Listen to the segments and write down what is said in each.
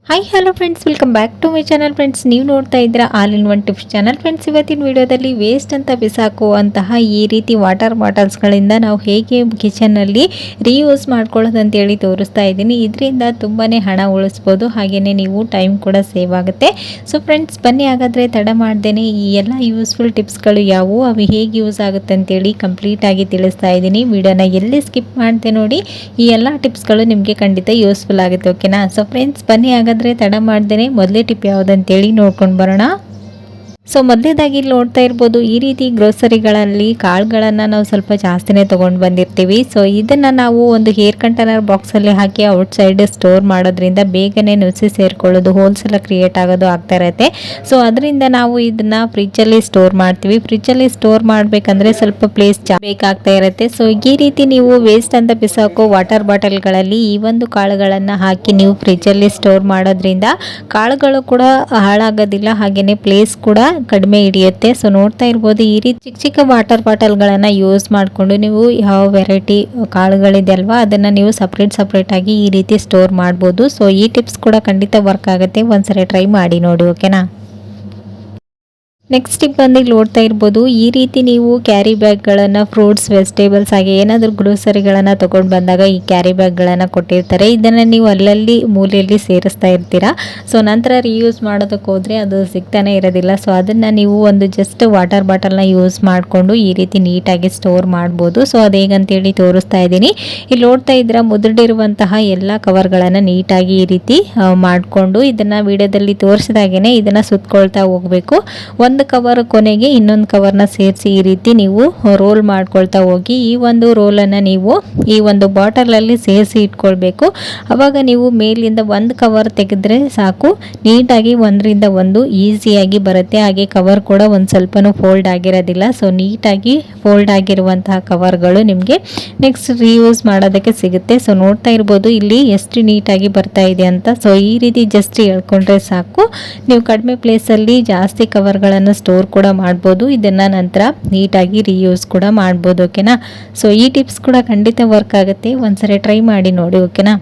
Hi hello friends, welcome back to my channel. Friends, ನೀವು ನೋಡ್ತಾ ಇದ್ದೀರಾ all in one tips channel. Friends, ಇವತ್ತಿನ ವಿಡಿಯೋದಲ್ಲಿ ವೇಸ್ಟ್ ಅಂತ ಬಿಸಾಕುವಂತಹ ಈ ರೀತಿ ವಾಟರ್ ಬಾಟಲ್ಸ್ಗಳಿಂದ ನಾವು ಹೇಗೆ ಕಿಚನ್ನಲ್ಲಿ ರೀಯೂಸ್ ಮಾಡ್ಕೊಳ್ಳೋದು ಅಂತೇಳಿ ತೋರಿಸ್ತಾ ಇದ್ದೀನಿ. ಇದರಿಂದ ತುಂಬಾ ಹಣ ಉಳಿಸ್ಬೋದು, ಹಾಗೆಯೇ ನೀವು ಟೈಮ್ ಕೂಡ ಸೇವ್ ಆಗುತ್ತೆ. ಸೊ ಫ್ರೆಂಡ್ಸ್, ಬನ್ನಿ ಹಾಗಾದರೆ ತಡ ಮಾಡ್ದೇನೆ ಈ ಎಲ್ಲ ಯೂಸ್ಫುಲ್ ಟಿಪ್ಸ್ಗಳು ಯಾವುವು, ಅವು ಹೇಗೆ ಯೂಸ್ ಆಗುತ್ತೆ ಅಂತೇಳಿ ಕಂಪ್ಲೀಟಾಗಿ ತಿಳಿಸ್ತಾ ಇದ್ದೀನಿ. ವಿಡಿಯೋನ ಎಲ್ಲಿ ಸ್ಕಿಪ್ ಮಾಡ್ದೆ ನೋಡಿ, ಈ ಎಲ್ಲ ಟಿಪ್ಸ್ಗಳು ನಿಮಗೆ ಖಂಡಿತ ಯೂಸ್ಫುಲ್ ಆಗುತ್ತೆ. ಓಕೆನಾ? ಸೊ ಫ್ರೆಂಡ್ಸ್, ಬನ್ನಿ ಹಾಗಾದರೆ ತಡ ಮಾಡ್ದೇನೆ ಮೊದಲೇ ಟಿಪ್ ಯಾವುದಂತೇಳಿ ನೋಡ್ಕೊಂಡು ಬರೋಣ. ಸೊ ಮೊದಲೇದಾಗಿ ಇಲ್ಲಿ ನೋಡ್ತಾ ಇರ್ಬೋದು, ಈ ರೀತಿ ಗ್ರೋಸರಿಗಳಲ್ಲಿ ಕಾಳುಗಳನ್ನು ನಾವು ಸ್ವಲ್ಪ ಜಾಸ್ತಿನೇ ತೊಗೊಂಡು ಬಂದಿರ್ತೀವಿ. ಸೊ ಇದನ್ನು ನಾವು ಒಂದು ಹೇರ್ ಕಂಟೈನರ್ ಬಾಕ್ಸಲ್ಲಿ ಹಾಕಿ ಔಟ್ಸೈಡ್ ಸ್ಟೋರ್ ಮಾಡೋದ್ರಿಂದ ಬೇಗನೆ ನುಸಿ ಸೇರ್ಕೊಳ್ಳೋದು, ಹೋಲ್ಸ್ ಎಲ್ಲ ಕ್ರಿಯೇಟ್ ಆಗೋದು ಆಗ್ತಾ ಇರುತ್ತೆ. ಸೊ ಅದರಿಂದ ನಾವು ಇದನ್ನು ಫ್ರಿಜ್ಜಲ್ಲಿ ಸ್ಟೋರ್ ಮಾಡ್ತೀವಿ. ಫ್ರಿಜ್ಜಲ್ಲಿ ಸ್ಟೋರ್ ಮಾಡಬೇಕಂದ್ರೆ ಸ್ವಲ್ಪ ಪ್ಲೇಸ್ ಬೇಕಾಗ್ತಾ ಇರುತ್ತೆ. ಸೊ ಈ ರೀತಿ ನೀವು ವೇಸ್ಟ್ ಅಂತ ಬಿಸಾಕೋ ವಾಟರ್ ಬಾಟಲ್ಗಳಲ್ಲಿ ಈ ಒಂದು ಕಾಳುಗಳನ್ನು ಹಾಕಿ ನೀವು ಫ್ರಿಜ್ಜಲ್ಲಿ ಸ್ಟೋರ್ ಮಾಡೋದ್ರಿಂದ ಕಾಳುಗಳು ಕೂಡ ಹಾಳಾಗೋದಿಲ್ಲ, ಹಾಗೆಯೇ ಪ್ಲೇಸ್ ಕೂಡ ಕಡಿಮೆ ಹಿಡಿಯುತ್ತೆ. ಸೊ ನೋಡ್ತಾ ಇರ್ಬೋದು, ಈ ರೀತಿ ಚಿಕ್ಕ ಚಿಕ್ಕ ವಾಟರ್ ಬಾಟಲ್ಗಳನ್ನು ಯೂಸ್ ಮಾಡಿಕೊಂಡು ನೀವು ಯಾವ ವೆರೈಟಿ ಕಾಳುಗಳಿದೆ ಅಲ್ವಾ, ಅದನ್ನು ನೀವು ಸಪ್ರೇಟ್ ಆಗಿ ಈ ರೀತಿ ಸ್ಟೋರ್ ಮಾಡ್ಬೋದು. ಸೊ ಈ ಟಿಪ್ಸ್ ಕೂಡ ಖಂಡಿತ ವರ್ಕ್ ಆಗುತ್ತೆ, ಒಂದ್ಸರಿ ಟ್ರೈ ಮಾಡಿ ನೋಡಿ. ಓಕೆನಾ? ನೆಕ್ಸ್ಟ್ ಟಿಪ್ ಬಂದು ನೋಡ್ತಾ ಇರ್ಬೋದು, ಈ ರೀತಿ ನೀವು ಕ್ಯಾರಿ ಬ್ಯಾಗ್ಗಳನ್ನು ಫ್ರೂಟ್ಸ್, ವೆಜಿಟೇಬಲ್ಸ್ ಹಾಗೆ ಏನಾದರೂ ಗ್ರೋಸರಿಗಳನ್ನು ತೊಗೊಂಡು ಬಂದಾಗ ಈ ಕ್ಯಾರಿ ಬ್ಯಾಗ್ಗಳನ್ನು ಕೊಟ್ಟಿರ್ತಾರೆ. ಇದನ್ನು ನೀವು ಅಲ್ಲಲ್ಲಿ ಮೂಲೆಯಲ್ಲಿ ಸೇರಿಸ್ತಾ ಇರ್ತೀರಾ. ಸೊ ನಂತರ ರೀಯೂಸ್ ಮಾಡೋದಕ್ಕೆ ಹೋದರೆ ಅದು ಸಿಗ್ತಾನೆ ಇರೋದಿಲ್ಲ. ಸೊ ಅದನ್ನು ನೀವು ಒಂದು ಜಸ್ಟ್ ವಾಟರ್ ಬಾಟಲ್ನ ಯೂಸ್ ಮಾಡಿಕೊಂಡು ಈ ರೀತಿ ನೀಟಾಗಿ ಸ್ಟೋರ್ ಮಾಡ್ಬೋದು. ಸೊ ಅದು ಹೇಗಂತೇಳಿ ತೋರಿಸ್ತಾ ಇದ್ದೀನಿ. ಇಲ್ಲಿ ನೋಡ್ತಾ ಇದ್ದೀರಾ, ಮುದುಡಿರುವಂತಹ ಎಲ್ಲ ಕವರ್ಗಳನ್ನು ನೀಟಾಗಿ ಈ ರೀತಿ ಮಾಡಿಕೊಂಡು ಇದನ್ನು ವಿಡಿಯೋದಲ್ಲಿ ತೋರಿಸಿದಾಗೇ ಇದನ್ನು ಸುತ್ಕೊಳ್ತಾ ಹೋಗಬೇಕು. ಒಂದು ಕವರ್ ಕೊನೆಗೆ ಇನ್ನೊಂದು ಕವರ್ನ ಸೇರಿಸಿ ಈ ರೀತಿ ನೀವು ರೋಲ್ ಮಾಡ್ಕೊಳ್ತಾ ಹೋಗಿ ಈ ಒಂದು ರೋಲನ್ನು ನೀವು ಈ ಒಂದು ಬಾಟಲಲ್ಲಿ ಸೇರಿಸಿ ಇಟ್ಕೊಳ್ಬೇಕು. ಆವಾಗ ನೀವು ಮೇಲಿಂದ ಒಂದು ಕವರ್ ತೆಗೆದ್ರೆ ಸಾಕು, ನೀಟಾಗಿ ಒಂದರಿಂದ ಒಂದು ಈಸಿಯಾಗಿ ಬರುತ್ತೆ. ಹಾಗೆ ಕವರ್ ಕೂಡ ಒಂದು ಸ್ವಲ್ಪನೂ ಫೋಲ್ಡ್ ಆಗಿರೋದಿಲ್ಲ. ಸೊ ನೀಟಾಗಿ ಫೋಲ್ಡ್ ಆಗಿರುವಂತಹ ಕವರ್ಗಳು ನಿಮಗೆ ನೆಕ್ಸ್ಟ್ ರೀಯೂಸ್ ಮಾಡೋದಕ್ಕೆ ಸಿಗುತ್ತೆ. ಸೊ ನೋಡ್ತಾ ಇರ್ಬೋದು ಇಲ್ಲಿ ಎಷ್ಟು ನೀಟಾಗಿ ಬರ್ತಾ ಇದೆ ಅಂತ. ಸೊ ಈ ರೀತಿ ಜಸ್ಟ್ ಹೇಳ್ಕೊಂಡ್ರೆ ಸಾಕು, ನೀವು ಕಡಿಮೆ ಪ್ಲೇಸಲ್ಲಿ ಜಾಸ್ತಿ ಕವರ್ಗಳನ್ನು ಸ್ಟೋರ್ ಕೂಡ ಮಾಡ್ಬೋದು. ಇದನ್ನ ನಂತರ ನೀಟಾಗಿ ರೀಯೂಸ್ ಕೂಡ ಮಾಡ್ಬೋದು. ಓಕೆನಾ? ಸೊ ಈ ಟಿಪ್ಸ್ ಕೂಡ ಖಂಡಿತ ವರ್ಕ್ ಆಗುತ್ತೆ, ಒಂದ್ಸರಿ ಟ್ರೈ ಮಾಡಿ ನೋಡಿ. ಓಕೆನಾ?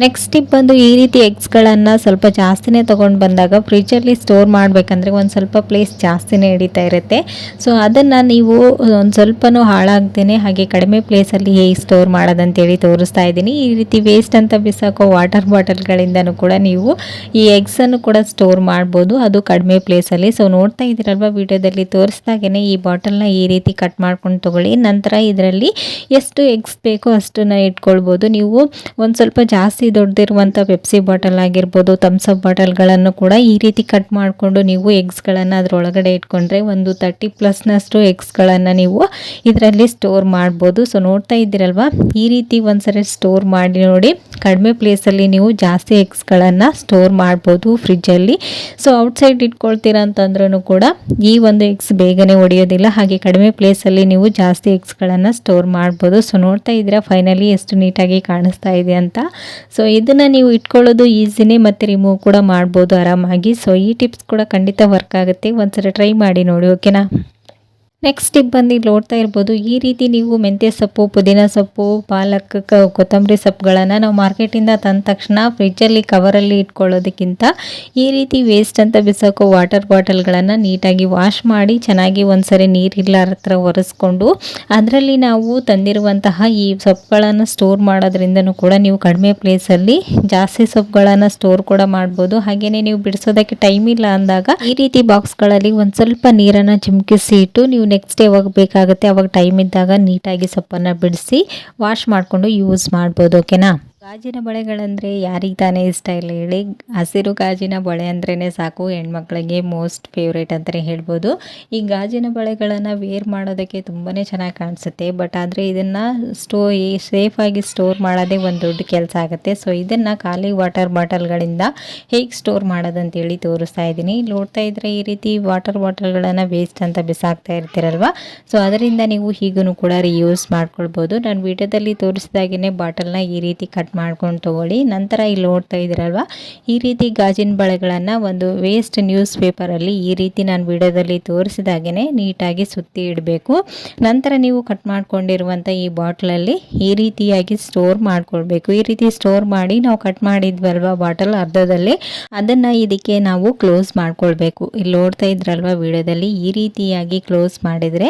ನೆಕ್ಸ್ಟ್ ಟಿಪ್ ಬಂದು, ಈ ರೀತಿ ಎಗ್ಸ್ಗಳನ್ನು ಸ್ವಲ್ಪ ಜಾಸ್ತಿನೇ ತೊಗೊಂಡು ಬಂದಾಗ ಫ್ರಿಜ್ಜಲ್ಲಿ ಸ್ಟೋರ್ ಮಾಡಬೇಕಂದ್ರೆ ಒಂದು ಸ್ವಲ್ಪ ಪ್ಲೇಸ್ ಜಾಸ್ತಿನೇ ಹಿಡಿತಾ ಇರುತ್ತೆ. ಸೊ ಅದನ್ನು ನೀವು ಒಂದು ಸ್ವಲ್ಪನೂ ಹಾಳಾಗ್ದೇ ಹಾಗೆ ಕಡಿಮೆ ಪ್ಲೇಸಲ್ಲಿ ಹೇಗೆ ಸ್ಟೋರ್ ಮಾಡೋದಂತೇಳಿ ತೋರಿಸ್ತಾ ಇದ್ದೀನಿ. ಈ ರೀತಿ ವೇಸ್ಟ್ ಅಂತ ಬಿಸಾಕೋ ವಾಟರ್ ಬಾಟಲ್ಗಳಿಂದನೂ ಕೂಡ ನೀವು ಈ ಎಗ್ಸನ್ನು ಕೂಡ ಸ್ಟೋರ್ ಮಾಡ್ಬೋದು, ಅದು ಕಡಿಮೆ ಪ್ಲೇಸಲ್ಲಿ. ಸೊ ನೋಡ್ತಾ ಇದ್ದೀರಲ್ವ, ವಿಡಿಯೋದಲ್ಲಿ ತೋರಿಸ್ದಾಗೇ ಈ ಬಾಟಲ್ನ ಈ ರೀತಿ ಕಟ್ ಮಾಡ್ಕೊಂಡು ತೊಗೊಳ್ಳಿ. ನಂತರ ಇದರಲ್ಲಿ ಎಷ್ಟು ಎಗ್ಸ್ ಬೇಕೋ ಅಷ್ಟನ್ನು ಇಟ್ಕೊಳ್ಬೋದು. ನೀವು ಒಂದು ಸ್ವಲ್ಪ ಜಾಸ್ತಿ ದೊಡ್ಡದಿರುವಂಥ ಪೆಪ್ಸಿ ಬಾಟಲ್ ಆಗಿರ್ಬೋದು, ಥಮ್ಸಪ್ ಬಾಟಲ್ಗಳನ್ನು ಕೂಡ ಈ ರೀತಿ ಕಟ್ ಮಾಡಿಕೊಂಡು ನೀವು ಎಗ್ಸ್ಗಳನ್ನು ಅದರೊಳಗಡೆ ಇಟ್ಕೊಂಡ್ರೆ ಒಂದು 30+ ಎಗ್ಸ್ಗಳನ್ನು ನೀವು ಇದರಲ್ಲಿ ಸ್ಟೋರ್ ಮಾಡ್ಬೋದು. ಸೊ ನೋಡ್ತಾ ಇದ್ದೀರಲ್ವ, ಈ ರೀತಿ ಒಂದ್ಸರಿ ಸ್ಟೋರ್ ಮಾಡಿ ನೋಡಿ. ಕಡಿಮೆ ಪ್ಲೇಸಲ್ಲಿ ನೀವು ಜಾಸ್ತಿ ಎಗ್ಸ್ಗಳನ್ನು ಸ್ಟೋರ್ ಮಾಡ್ಬೋದು ಫ್ರಿಜ್ಜಲ್ಲಿ. ಸೊ ಔಟ್ಸೈಡ್ ಇಟ್ಕೊಳ್ತೀರಾ ಅಂತಂದ್ರೂ ಕೂಡ ಈ ಒಂದು ಎಗ್ಸ್ ಬೇಗನೆ ಒಡೆಯೋದಿಲ್ಲ, ಹಾಗೆ ಕಡಿಮೆ ಪ್ಲೇಸಲ್ಲಿ ನೀವು ಜಾಸ್ತಿ ಎಗ್ಸ್ಗಳನ್ನು ಸ್ಟೋರ್ ಮಾಡ್ಬೋದು. ಸೊ ನೋಡ್ತಾ ಇದ್ದೀರಾ ಫೈನಲಿ ಎಷ್ಟು ನೀಟಾಗಿ ಕಾಣಿಸ್ತಾ ಇದೆ ಅಂತ. ಸೊ ಇದನ್ನು ನೀವು ಇಟ್ಕೊಳ್ಳೋದು ಈಸಿನೇ, ಮತ್ತು ರಿಮೂವ್ ಕೂಡ ಮಾಡ್ಬೋದು ಆರಾಮಾಗಿ. ಸೊ ಈ ಟಿಪ್ಸ್ ಕೂಡ ಖಂಡಿತ ವರ್ಕ್ ಆಗುತ್ತೆ, ಒಂದ್ಸರಿ ಟ್ರೈ ಮಾಡಿ ನೋಡಿ. ಓಕೆನಾ? ನೆಕ್ಸ್ಟ್ ಟಿಪ್ ಬಂದು ನೋಡ್ತಾ ಇರ್ಬೋದು, ಈ ರೀತಿ ನೀವು ಮೆಂತ್ಯ ಸೊಪ್ಪು, ಪುದೀನ ಸೊಪ್ಪು, ಪಾಲಕ್, ಕೊತ್ತಂಬರಿ ಸೊಪ್ಪುಗಳನ್ನು ನಾವು ಮಾರ್ಕೆಟಿಂದ ತಂದ ತಕ್ಷಣ ಫ್ರಿಜ್ಜಲ್ಲಿ ಕವರಲ್ಲಿ ಇಟ್ಕೊಳ್ಳೋದಕ್ಕಿಂತ ಈ ರೀತಿ ವೇಸ್ಟ್ ಅಂತ ಬಿಸಾಕೋ ವಾಟರ್ ಬಾಟಲ್ಗಳನ್ನು ನೀಟಾಗಿ ವಾಶ್ ಮಾಡಿ ಚೆನ್ನಾಗಿ ಒಂದ್ಸರಿ ನೀರಿಲ್ಲಾರ ಹತ್ರ ಒರೆಸ್ಕೊಂಡು ಅದರಲ್ಲಿ ನಾವು ತಂದಿರುವಂತಹ ಈ ಸೊಪ್ಪುಗಳನ್ನು ಸ್ಟೋರ್ ಮಾಡೋದ್ರಿಂದನೂ ಕೂಡ ನೀವು ಕಡಿಮೆ ಪ್ಲೇಸಲ್ಲಿ ಜಾಸ್ತಿ ಸೊಪ್ಪುಗಳನ್ನು ಸ್ಟೋರ್ ಕೂಡ ಮಾಡ್ಬೋದು. ಹಾಗೆಯೇ ನೀವು ಬಿಡಿಸೋದಕ್ಕೆ ಟೈಮ್ ಇಲ್ಲ ಅಂದಾಗ ಈ ರೀತಿ ಬಾಕ್ಸ್ಗಳಲ್ಲಿ ಒಂದು ಸ್ವಲ್ಪ ನೀರನ್ನು ಚಿಮುಕಿಸಿ ಇಟ್ಟು ನೀವು ನೆಕ್ಸ್ಟ್ ಡೇ ಯಾವಾಗ ಬೇಕಾಗುತ್ತೆ ಅವಾಗ ಟೈಮ್ ಇದ್ದಾಗ ನೀಟಾಗಿ ಸೊಪ್ಪನ್ನು ಬಿಡಿಸಿ ವಾಶ್ ಮಾಡಿಕೊಂಡು ಯೂಸ್ ಮಾಡ್ಬೋದು. ಓಕೆನಾ? ಗಾಜಿನ ಬಳೆಗಳಂದರೆ ಯಾರಿಗೆ ತಾನೇ ಇಷ್ಟ ಇಲ್ಲ ಹೇಳಿ. ಹಸಿರು ಗಾಜಿನ ಬಳೆ ಅಂದ್ರೇ ಸಾಕು, ಹೆಣ್ಮಕ್ಳಿಗೆ ಮೋಸ್ಟ್ ಫೇವ್ರೇಟ್ ಅಂತಲೇ ಹೇಳ್ಬೋದು. ಈ ಗಾಜಿನ ಬಳೆಗಳನ್ನು ವೇರ್ ಮಾಡೋದಕ್ಕೆ ತುಂಬಾ ಚೆನ್ನಾಗಿ ಕಾಣಿಸುತ್ತೆ, ಬಟ್ ಆದರೆ ಇದನ್ನು ಸೇಫಾಗಿ ಸ್ಟೋರ್ ಮಾಡೋದೇ ಒಂದು ದೊಡ್ಡ ಕೆಲಸ ಆಗುತ್ತೆ. ಸೊ ಇದನ್ನು ಖಾಲಿ ವಾಟರ್ ಬಾಟಲ್ಗಳಿಂದ ಹೇಗೆ ಸ್ಟೋರ್ ಮಾಡೋದಂತೇಳಿ ತೋರಿಸ್ತಾ ಇದ್ದೀನಿ. ನೋಡ್ತಾ ಇದ್ರೆ ಈ ರೀತಿ ವಾಟರ್ ಬಾಟಲ್ಗಳನ್ನು ವೇಸ್ಟ್ ಅಂತ ಬಿಸಾಕ್ತಾ ಇರ್ತೀರಲ್ವ, ಸೊ ಅದರಿಂದ ನೀವು ಹೀಗೂ ಕೂಡ ರೀಯೂಸ್ ಮಾಡ್ಕೊಳ್ಬೋದು. ನಾನು ವಿಡಿಯೋದಲ್ಲಿ ತೋರಿಸಿದಾಗೇ ಬಾಟಲ್ನ ಈ ರೀತಿ ಕಟ್ ಮಾಡ್ಕೊಂಡು ತೊಗೊಳ್ಳಿ. ನಂತರ ಇಲ್ಲಿ ನೋಡ್ತಾ ಇದ್ದೀರಲ್ವ, ಈ ರೀತಿ ಗಾಜಿನ ಬಳೆಗಳನ್ನು ಒಂದು ವೇಸ್ಟ್ ನ್ಯೂಸ್ ಪೇಪರಲ್ಲಿ ಈ ರೀತಿ ನಾನು ವಿಡಿಯೋದಲ್ಲಿ ತೋರಿಸಿದಾಗೇ ನೀಟಾಗಿ ಸುತ್ತಿ ಇಡಬೇಕು. ನಂತರ ನೀವು ಕಟ್ ಮಾಡ್ಕೊಂಡಿರುವಂಥ ಈ ಬಾಟ್ಲಲ್ಲಿ ಈ ರೀತಿಯಾಗಿ ಸ್ಟೋರ್ ಮಾಡ್ಕೊಳ್ಬೇಕು. ಈ ರೀತಿ ಸ್ಟೋರ್ ಮಾಡಿ ನಾವು ಕಟ್ ಮಾಡಿದ್ವಲ್ವ ಬಾಟಲ್ ಅರ್ಧದಲ್ಲಿ, ಅದನ್ನು ಇದಕ್ಕೆ ನಾವು ಕ್ಲೋಸ್ ಮಾಡ್ಕೊಳ್ಬೇಕು. ಇಲ್ಲಿ ನೋಡ್ತಾ ಇದ್ರಲ್ವ ವಿಡಿಯೋದಲ್ಲಿ, ಈ ರೀತಿಯಾಗಿ ಕ್ಲೋಸ್ ಮಾಡಿದರೆ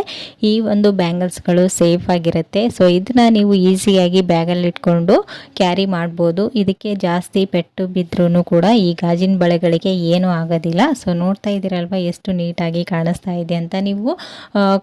ಈ ಒಂದು ಬ್ಯಾಂಗಲ್ಸ್ಗಳು ಸೇಫ್ ಆಗಿರುತ್ತೆ. ಸೊ ಇದನ್ನ ನೀವು ಈಸಿಯಾಗಿ ಬ್ಯಾಗಲ್ಲಿ ಇಟ್ಕೊಂಡು ಕ್ಯಾರಿ ಮಾಡ್ಬೋದು. ಇದಕ್ಕೆ ಜಾಸ್ತಿ ಪೆಟ್ಟು ಬಿದ್ರೂ ಕೂಡ ಈ ಗಾಜಿನ ಬಳೆಗಳಿಗೆ ಏನೂ ಆಗೋದಿಲ್ಲ. ಸೊ ನೋಡ್ತಾ ಇದ್ದೀರಲ್ವ ಎಷ್ಟು ನೀಟಾಗಿ ಕಾಣಿಸ್ತಾ ಇದೆ ಅಂತ. ನೀವು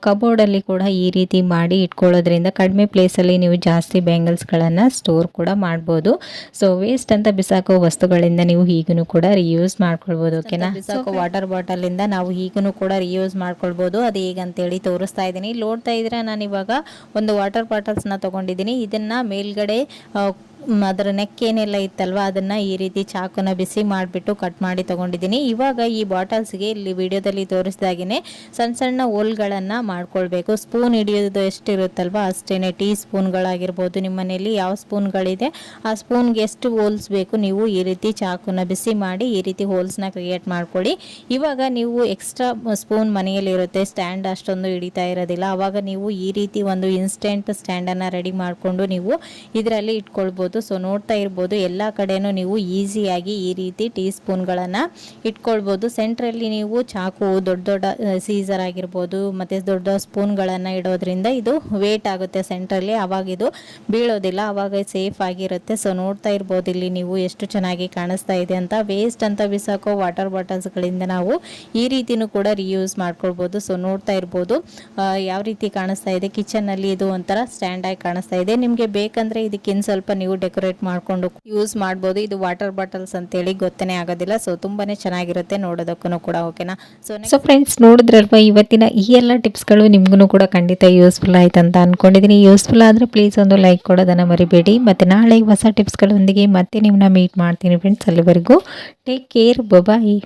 ಕಬೋರ್ಡಲ್ಲಿ ಕೂಡ ಈ ರೀತಿ ಮಾಡಿ ಇಟ್ಕೊಳ್ಳೋದ್ರಿಂದ ಕಡಿಮೆ ಪ್ಲೇಸಲ್ಲಿ ನೀವು ಜಾಸ್ತಿ ಬ್ಯಾಂಗಲ್ಸ್ಗಳನ್ನು ಸ್ಟೋರ್ ಕೂಡ ಮಾಡ್ಬೋದು. ಸೊ ವೇಸ್ಟ್ ಅಂತ ಬಿಸಾಕೋ ವಸ್ತುಗಳಿಂದ ನೀವು ಈಗಲೂ ಕೂಡ ರಿಯೂಸ್ ಮಾಡ್ಕೊಳ್ಬೋದು. ಓಕೆನಾ? ಬಿಸಾಕೋ ವಾಟರ್ ಬಾಟಲಿಂದ ನಾವು ಈಗಲೂ ಕೂಡ ರಿಯೂಸ್ ಮಾಡ್ಕೊಳ್ಬೋದು. ಅದು ಹೇಗಂತೇಳಿ ತೋರಿಸ್ತಾ ಇದ್ದೀನಿ. ನೋಡ್ತಾ ಇದ್ರೆ ನಾನು ಇವಾಗ ಒಂದು ವಾಟರ್ ಬಾಟಲ್ಸ್ನ ತೊಗೊಂಡಿದ್ದೀನಿ. ಇದನ್ನು ಮೇಲ್ಗಡೆ ಅದರ ನೆಕ್ ಏನೆಲ್ಲ ಇತ್ತಲ್ವ ಅದನ್ನು ಈ ರೀತಿ ಚಾಕುನ ಬಿಸಿ ಮಾಡಿಬಿಟ್ಟು ಕಟ್ ಮಾಡಿ ತೊಗೊಂಡಿದ್ದೀನಿ. ಇವಾಗ ಈ ಬಾಟಲ್ಸ್ಗೆ ಇಲ್ಲಿ ವಿಡಿಯೋದಲ್ಲಿ ತೋರಿಸಿದಾಗೇ ಸಣ್ಣ ಸಣ್ಣ ಹೋಲ್ಗಳನ್ನು ಮಾಡ್ಕೊಳ್ಬೇಕು. ಸ್ಪೂನ್ ಹಿಡಿಯೋದು ಎಷ್ಟಿರುತ್ತಲ್ವ ಅಷ್ಟೇ, ಟೀ ಸ್ಪೂನ್ಗಳಾಗಿರ್ಬೋದು, ನಿಮ್ಮ ಮನೆಯಲ್ಲಿ ಯಾವ ಸ್ಪೂನ್ಗಳಿದೆ ಆ ಸ್ಪೂನ್ಗೆ ಎಷ್ಟು ಹೋಲ್ಸ್ ಬೇಕು ನೀವು ಈ ರೀತಿ ಚಾಕುನ ಬಿಸಿ ಮಾಡಿ ಈ ರೀತಿ ಹೋಲ್ಸ್ನ ಕ್ರಿಯೇಟ್ ಮಾಡ್ಕೊಳ್ಳಿ. ಇವಾಗ ನೀವು ಎಕ್ಸ್ಟ್ರಾ ಸ್ಪೂನ್ ಮನೆಯಲ್ಲಿರುತ್ತೆ, ಸ್ಟ್ಯಾಂಡ್ ಅಷ್ಟೊಂದು ಹಿಡಿತಾ ಇರೋದಿಲ್ಲ, ಆವಾಗ ನೀವು ಈ ರೀತಿ ಒಂದು ಇನ್ಸ್ಟೆಂಟ್ ಸ್ಟ್ಯಾಂಡನ್ನು ರೆಡಿ ಮಾಡಿಕೊಂಡು ನೀವು ಇದರಲ್ಲಿ ಇಟ್ಕೊಳ್ಬೋದು. ಸೊ ನೋಡ್ತಾ ಇರ್ಬೋದು ಎಲ್ಲ ಕಡೆನೂ ನೀವು ಈಸಿಯಾಗಿ ಈ ರೀತಿ ಟೀ ಸ್ಪೂನ್ಗಳನ್ನು ಇಟ್ಕೊಳ್ಬೋದು. ಸೆಂಟ್ರಲ್ಲಿ ನೀವು ಚಾಕು, ದೊಡ್ಡ ದೊಡ್ಡ ಸೀಸರ್ ಆಗಿರ್ಬೋದು ಮತ್ತು ದೊಡ್ಡ ಸ್ಪೂನ್ಗಳನ್ನು ಇಡೋದ್ರಿಂದ ಇದು ವೇಟ್ ಆಗುತ್ತೆ ಸೆಂಟ್ರಲ್ಲಿ, ಆವಾಗ ಇದು ಬೀಳೋದಿಲ್ಲ, ಆವಾಗ ಸೇಫ್ ಆಗಿರುತ್ತೆ. ಸೊ ನೋಡ್ತಾ ಇರ್ಬೋದು ಇಲ್ಲಿ ನೀವು ಎಷ್ಟು ಚೆನ್ನಾಗಿ ಕಾಣಿಸ್ತಾ ಇದೆ ಅಂತ. ವೇಸ್ಟ್ ಅಂತ ಬಿಸಾಕೋ ವಾಟರ್ ಬಾಟಲ್ಸ್ಗಳಿಂದ ನಾವು ಈ ರೀತಿನೂ ಕೂಡ ರಿಯೂಸ್ ಮಾಡ್ಕೊಳ್ಬೋದು. ಸೊ ನೋಡ್ತಾ ಇರ್ಬೋದು ಯಾವ ರೀತಿ ಕಾಣಿಸ್ತಾ ಇದೆ. ಕಿಚನ್ನಲ್ಲಿ ಇದು ಒಂಥರ ಸ್ಟ್ಯಾಂಡ್ ಆಗಿ ಕಾಣಿಸ್ತಾ ಇದೆ. ನಿಮಗೆ ಬೇಕಂದರೆ ಇದಕ್ಕಿಂತ ಸ್ವಲ್ಪ ನೀವು ಡೆಕೋರೇಟ್ ಮಾಡ್ಕೊಂಡು ಯೂಸ್ ಮಾಡ್ಬೋದು. ಇದು ವಾಟರ್ ಬಾಟಲ್ಸ್ ಅಂತೇಳಿ ಗೊತ್ತೇ ಆಗೋದಿಲ್ಲ. ಸೊ ತುಂಬಾನೇ ಚೆನ್ನಾಗಿರುತ್ತೆ ನೋಡೋದಕ್ಕೂ ಕೂಡ. ಓಕೆನಾ? ಸೊ ಫ್ರೆಂಡ್ಸ್ ನೋಡಿದ್ರಲ್ವ ಇವತ್ತಿನ ಈ ಎಲ್ಲ ಟಿಪ್ಸ್ಗಳು ನಿಮ್ಗೂ ಕೂಡ ಖಂಡಿತ ಯೂಸ್ಫುಲ್ ಆಯ್ತು ಅಂತ ಅನ್ಕೊಂಡಿದ್ದೀನಿ. ಯೂಸ್ಫುಲ್ ಆದರೆ ಪ್ಲೀಸ್ ಒಂದು ಲೈಕ್ ಕೊಡೋದನ್ನು ಮರಿಬೇಡಿ. ಮತ್ತು ನಾಳೆ ಹೊಸ ಟಿಪ್ಸ್ಗಳೊಂದಿಗೆ ಮತ್ತೆ ನಿಮ್ಮನ್ನ ಮೀಟ್ ಮಾಡ್ತೀನಿ ಫ್ರೆಂಡ್ಸ್. ಅಲ್ಲಿವರೆಗೂ ಟೇಕ್ ಕೇರ್, ಬಾಯ್.